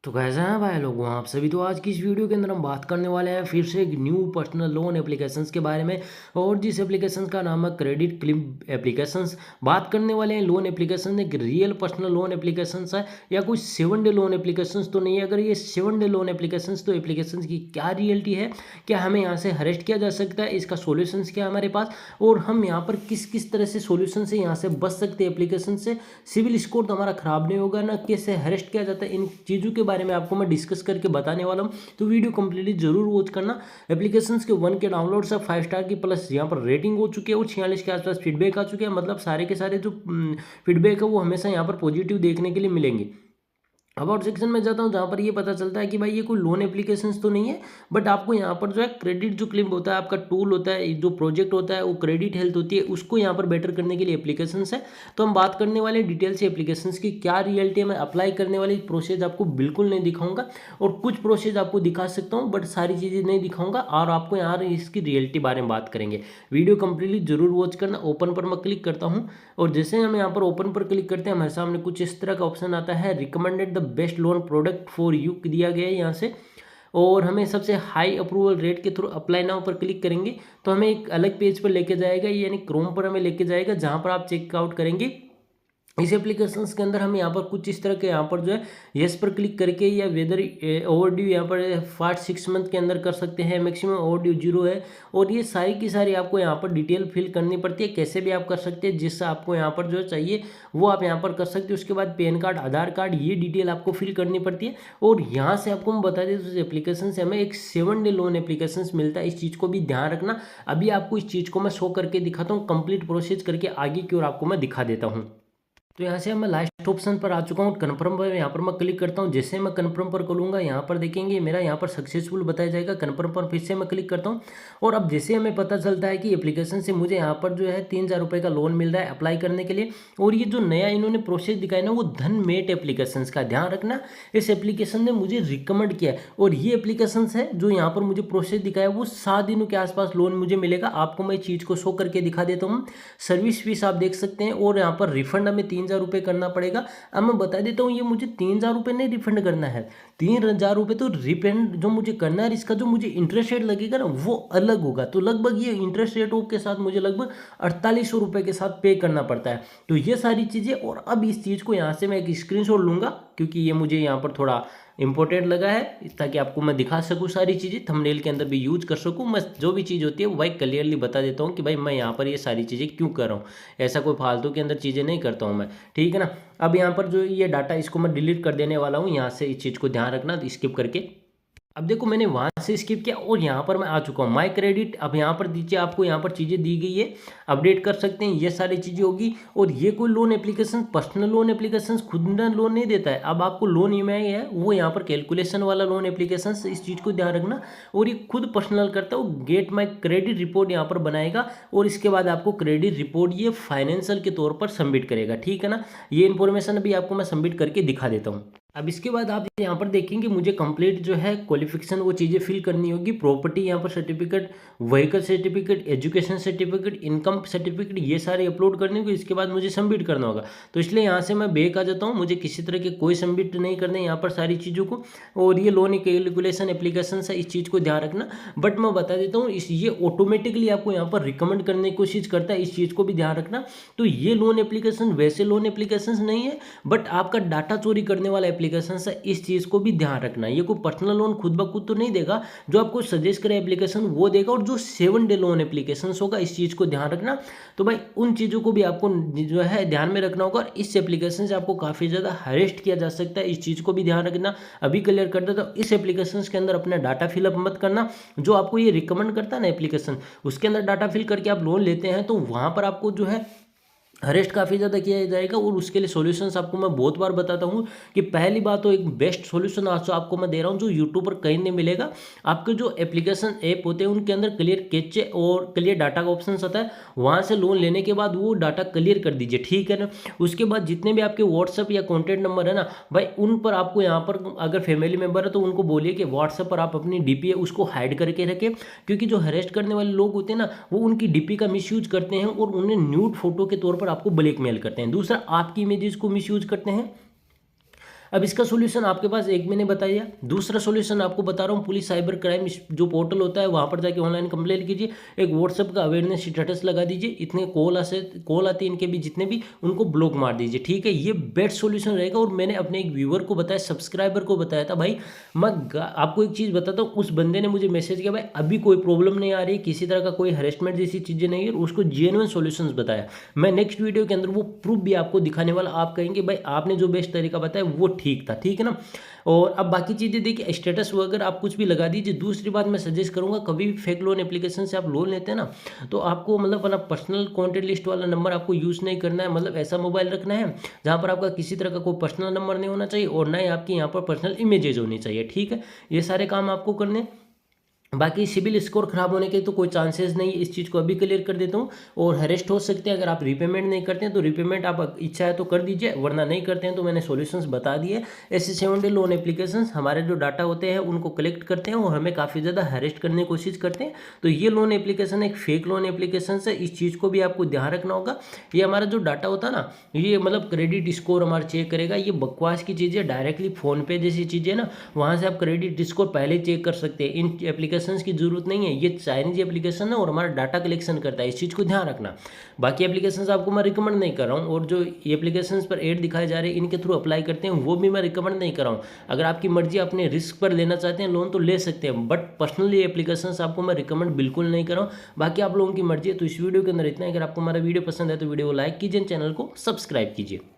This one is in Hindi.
तो कैसे हैं भाई लोगों आप सभी। तो आज की इस वीडियो के अंदर हम बात करने वाले हैं फिर से एक न्यू पर्सनल लोन एप्लीकेशंस के बारे में। और जिस एप्लीकेशन का नाम है क्रेडिट क्लिम एप्लीकेशंस। बात करने वाले हैं लोन एप्लीकेशन एक रियल पर्सनल लोन एप्लीकेशंस है या कोई 7 डे लोन एप्लीकेशंस तो नहीं है। अगर ये 7 डे लोन एप्लीकेशंस तो एप्लीकेशंस की क्या रियलिटी है, क्या हमें यहाँ से अरेस्ट किया जा सकता है, इसका सोल्यूशंस क्या है हमारे पास, और हम यहाँ पर किस किस तरह से सोल्यूशन से यहाँ से बच सकते हैं एप्लीकेशन से। सिविल स्कोर तो हमारा खराब नहीं होगा ना, कैसे अरेस्ट किया जाता है, इन चीज़ों के बारे में आपको मैं डिस्कस करके बताने वाला हूं। तो वीडियो कंप्लीटली जरूर वॉच करना। एप्लीकेशंस के 1 के डाउनलोड सब 5 स्टार की प्लस यहाँ पर रेटिंग हो चुकी है और 46 के आसपास फीडबैक आ चुके हैं। मतलब सारे के सारे जो फीडबैक है वो हमेशा यहाँ पर पॉजिटिव देखने के लिए मिलेंगे। अबाउट सेक्शन में जाता हूँ जहाँ पर ये पता चलता है कि भाई ये कोई लोन एप्लीकेशंस तो नहीं है, बट आपको यहाँ पर जो है क्रेडिट जो क्लिप होता है, आपका टूल होता है, जो प्रोजेक्ट होता है वो क्रेडिट हेल्थ होती है, उसको यहाँ पर बेटर करने के लिए एप्लीकेशंस है। तो हम बात करने वाले डिटेल से एप्लीकेशंस की क्या रियलिटी है। मैं अप्लाई करने वाली प्रोसेस आपको बिल्कुल नहीं दिखाऊंगा और कुछ प्रोसेस आपको दिखा सकता हूँ बट सारी चीज़ें नहीं दिखाऊंगा, और आपको यहाँ इसकी रियलिटी बारे में बात करेंगे। वीडियो कंप्लीटली जरूर वॉच करना। ओपन पर मैं क्लिक करता हूँ और जैसे हम यहाँ पर ओपन पर क्लिक करते हैं हमारे सामने कुछ इस तरह का ऑप्शन आता है, recommended the best loan product for you दिया गया है यहाँ से। और हमें सबसे हाई अप्रूवल रेट के थ्रू अप्लाई नाउ पर क्लिक करेंगे तो हमें एक अलग पेज पर लेके जाएगा, यानी क्रोम पर हमें लेके जाएगा, जहाँ पर आप चेकआउट करेंगे। इस एप्लीकेशंस के अंदर हम यहाँ पर कुछ इस तरह के यहाँ पर जो है यस पर क्लिक करके या वेदर ओवरड्यू यहाँ पर 5-6 मंथ के अंदर कर सकते हैं, मैक्सिमम ओवरड्यू 0 है। और ये सारी की सारी आपको यहाँ पर डिटेल फिल करनी पड़ती है, कैसे भी आप कर सकते हैं, जिससे आपको यहाँ पर जो चाहिए वो आप यहाँ पर कर सकते हैं। उसके बाद पैन कार्ड, आधार कार्ड, ये डिटेल आपको फिल करनी पड़ती है। और यहाँ से आपको हम बता दें तो एप्लीकेशन से हमें एक 7 डे लोन एप्लीकेशन मिलता है, इस चीज़ को भी ध्यान रखना। अभी आपको इस चीज़ को मैं शो करके दिखाता हूँ, कंप्लीट प्रोसेस करके आगे की ओर आपको मैं दिखा देता हूँ। तो यहाँ से मैं लास्ट ऑप्शन पर आ चुका हूँ, कन्फर्म पर यहाँ पर मैं क्लिक करता हूँ। जैसे मैं कन्फर्म पर करूँगा यहाँ पर देखेंगे मेरा यहाँ पर सक्सेसफुल बताया जाएगा। कन्फर्म पर फिर से मैं क्लिक करता हूँ और अब जैसे हमें पता चलता है कि एप्लीकेशन से मुझे यहाँ पर जो है 3,000 रुपये का लोन मिल रहा है अप्लाई करने के लिए। और ये जो नया इन्होंने प्रोसेस दिखाया ना वो धनमेट एप्लीकेशन का ध्यान रखना, इस एप्लीकेशन ने मुझे रिकमेंड किया है। और ये एप्लीकेशन है जो यहाँ पर मुझे प्रोसेस दिखाया वो 7 दिनों के आसपास लोन मुझे मिलेगा। आपको मैं चीज़ को शो करके दिखा देता हूँ। सर्विस फीस आप देख सकते हैं और यहाँ पर रिफंड हमें 3,000 रुपये करना पड़ेगा। अब मैं बता देता हूँ ये मुझे 3,000 रुपये नहीं रिफंड करना है, 3,000 रुपये तो रिफंड जो मुझे करना है, इसका जो मुझे इंटरेस्ट रेट लगेगा ना वो अलग होगा। तो लगभग ये इंटरेस्ट रेट के साथ मुझे लगभग 4,800 रुपये के साथ पे करना पड़ता है। तो ये सारी चीज़ें, और अब इस चीज़ को यहाँ से मैं एक स्क्रीनशॉट लूँगा क्योंकि ये मुझे यहाँ पर थोड़ा इंपॉर्टेंट लगा है, ताकि आपको मैं दिखा सकूँ सारी चीज़ें, थंबनेल के अंदर भी यूज कर सकूँ। मैं जो भी चीज़ होती है वो भाई क्लियरली बता देता हूँ कि भाई मैं यहाँ पर ये सारी चीज़ें क्यों कर रहा हूँ, ऐसा कोई फालतू के अंदर चीज़ें नहीं करता हूँ मैं, ठीक है ना। अब यहाँ पर जो ये डाटा इसको मैं डिलीट कर देने वाला हूँ, यहाँ से इस चीज़ को ध्यान रखना, स्किप करके। अब देखो मैंने वहाँ से स्किप किया और यहाँ पर मैं आ चुका हूँ माई क्रेडिट। अब यहाँ पर दीजिए, आपको यहाँ पर चीज़ें दी गई है, अपडेट कर सकते हैं, ये सारी चीज़ें होगी। और ये कोई loan application, personal loan application खुद ना लोन नहीं देता है। अब आपको लोन ईएमआई है वो यहाँ पर कैलकुलेशन वाला लोन एप्लीकेशन, इस चीज़ को ध्यान रखना। और ये खुद पर्सनल करता है, वो गेट माई क्रेडिट रिपोर्ट यहाँ पर बनाएगा और इसके बाद आपको क्रेडिट रिपोर्ट ये फाइनेंशियल के तौर पर सबमिट करेगा, ठीक है ना। ये इन्फॉर्मेशन अभी आपको मैं सबमिट करके दिखा देता हूँ। अब इसके बाद आप यहाँ पर देखेंगे मुझे कंप्लीट जो है क्वालिफिकेशन वो चीज़ें फिल करनी होगी। प्रॉपर्टी यहाँ पर certificate, vehicle certificate, education certificate, income certificate, ये सारे अपलोड करने होंगे। इसके बाद मुझे सबमिट करना होगा। तो इसलिए यहाँ से मैं बैक आ जाता हूँ, मुझे किसी तरह के कोई सबमिट नहीं करने यहाँ पर सारी चीज़ों को। और ये लोन कैलकुलेशन एप्लीकेशन है, इस चीज़ को ध्यान रखना। बट मैं बता देता हूँ ये ऑटोमेटिकली आपको यहाँ पर रिकमेंड करने की कोशिश करता है, इस चीज़ को भी ध्यान रखना। तो ये लोन एप्लीकेशन वैसे लोन एप्लीकेशन नहीं है, बट आपका डाटा चोरी करने वाला एप्लीकेशन है, इस चीज को भी ध्यान रखना। ये कोई पर्सनल लोन खुद ब खुद तो नहीं देगा, जो आपको सजेस्ट करे एप्लीकेशन वो देगा, और जो 7 डे लोन एप्लीकेशन होगा इस चीज को ध्यान रखना। तो भाई उन चीजों को भी आपको जो है ध्यान में रखना होगा। इस एप्लीकेशन से आपको काफी ज्यादा हरेस्ट किया जा सकता है, इस चीज को भी ध्यान रखना। अभी क्लियर कर देता हूं, इस एप्लीकेशन के अंदर अपना डाटा फिलअप मत करना। जो आपको ये रिकमेंड करता है ना एप्लीकेशन, उसके अंदर डाटा फिल करके आप लोन लेते हैं तो वहां पर आपको जो है अरेस्ट काफ़ी ज़्यादा किया जाएगा। और उसके लिए सॉल्यूशंस आपको मैं बहुत बार बताता हूँ कि पहली बात तो एक बेस्ट सॉल्यूशन आज आपको मैं दे रहा हूँ जो यूट्यूब पर कहीं नहीं मिलेगा। आपके जो एप्लीकेशन ऐप होते हैं उनके अंदर क्लियर कैचे और क्लियर डाटा का ऑप्शन आता है, वहाँ से लोन लेने के बाद वो डाटा क्लियर कर दीजिए, ठीक है ना। उसके बाद जितने भी आपके व्हाट्सअप या कॉन्टैक्ट नंबर है ना भाई, उन पर आपको यहाँ पर अगर फैमिली मेम्बर है तो उनको बोलिए कि व्हाट्सअप पर आप अपनी डीपी है उसको हाइड करके रखें। क्योंकि जो हरेस्ट करने वाले लोग होते हैं ना वो उनकी डीपी का मिसयूज करते हैं और उन्हें न्यूड फोटो के तौर पर आपको ब्लैकमेल करते हैं। दूसरा, आपकी इमेजेस को मिसयूज करते हैं। अब इसका सोल्यूशन आपके पास एक मैंने बताया, दूसरा सोल्यूशन आपको बता रहा हूँ, पुलिस साइबर क्राइम जो पोर्टल होता है वहाँ पर जाके ऑनलाइन कंप्लेंट कीजिए, एक व्हाट्सएप का अवेयरनेस स्टेटस लगा दीजिए, इतने कॉल आते हैं इनके भी जितने भी, उनको ब्लॉक मार दीजिए, ठीक है। ये बेस्ट सोल्यूशन रहेगा। और मैंने अपने एक व्यूअर को बताया, सब्सक्राइबर को बताया था, भाई मैं आपको एक चीज़ बताता हूँ, उस बंदे ने मुझे मैसेज किया, भाई अभी कोई प्रॉब्लम नहीं आ रही, किसी तरह का कोई हरेसमेंट जैसी चीज़ें नहीं है, उसको जेन्युइन सॉल्यूशंस बताया। मैं नेक्स्ट वीडियो के अंदर वो प्रूफ भी आपको दिखाने वाला, आप कहेंगे भाई आपने जो बेस्ट तरीका बताया वो ठीक था, ठीक है ना। और अब बाकी चीज़ें देखिए, स्टेटस वगैरह आप कुछ भी लगा दीजिए। दूसरी बात मैं सजेस्ट करूंगा, कभी भी फेक लोन एप्लीकेशन से आप लोन लेते हैं ना, तो आपको मतलब अपना पर्सनल कॉन्टेक्ट लिस्ट वाला नंबर आपको यूज़ नहीं करना है। मतलब ऐसा मोबाइल रखना है जहाँ पर आपका किसी तरह का कोई पर्सनल नंबर नहीं होना चाहिए, और ना ही आपकी यहाँ पर पर्सनल इमेजेज होनी चाहिए, ठीक है। ये सारे काम आपको करने हैं। बाकी सिबिल स्कोर खराब होने के तो कोई चांसेस नहीं, इस चीज़ को अभी क्लियर कर देता हूँ। और हरेस्ट हो सकते हैं अगर आप रीपेमेंट नहीं करते हैं, तो रीपेमेंट आप इच्छा है तो कर दीजिए, वरना नहीं करते हैं तो मैंने सॉल्यूशंस बता दिए। ऐसे 7 डे लोन एप्लीकेशंस हमारे जो डाटा होते हैं उनको कलेक्ट करते हैं और हमें काफ़ी ज़्यादा हरेस्ट करने की कोशिश करते हैं। तो ये लोन एप्लीकेशन एक फेक लोन एप्लीकेशन है, इस चीज़ को भी आपको ध्यान रखना होगा। ये हमारा जो डाटा होता है ना, ये मतलब क्रेडिट स्कोर हमारा चेक करेगा, ये बकवास की चीज़ें, डायरेक्टली फ़ोनपे जैसी चीज़ें ना, वहाँ से आप क्रेडिट स्कोर पहले चेक कर सकते हैं। इन एप्लीकेशंस की जरूरत नहीं है, ये चाइनीज एप्लीकेशन है और हमारा डाटा कलेक्शन करता है, इस चीज़ को ध्यान रखना। बाकी एप्लीकेशंस आपको मैं रिकमेंड नहीं कर रहा हूँ, और जो एप्लीकेशंस पर एड दिखाए जा रहे हैं इनके थ्रू अप्लाई करते हैं वो भी मैं रिकमेंड नहीं कर रहा हूँ। अगर आपकी मर्जी, अपने रिस्क पर लेना चाहते हैं लोन तो ले सकते हैं, बट पर्सनली एप्लीकेशंस आपको मैं रिकमेंड बिल्कुल नहीं कर रहा हूँ। बाकी आप लोगों की मर्जी है। तो इस वीडियो के अंदर इतना है। अगर आपको हमारा वीडियो पसंद है तो वीडियो को लाइक कीजिए, चैनल को सब्सक्राइब कीजिए।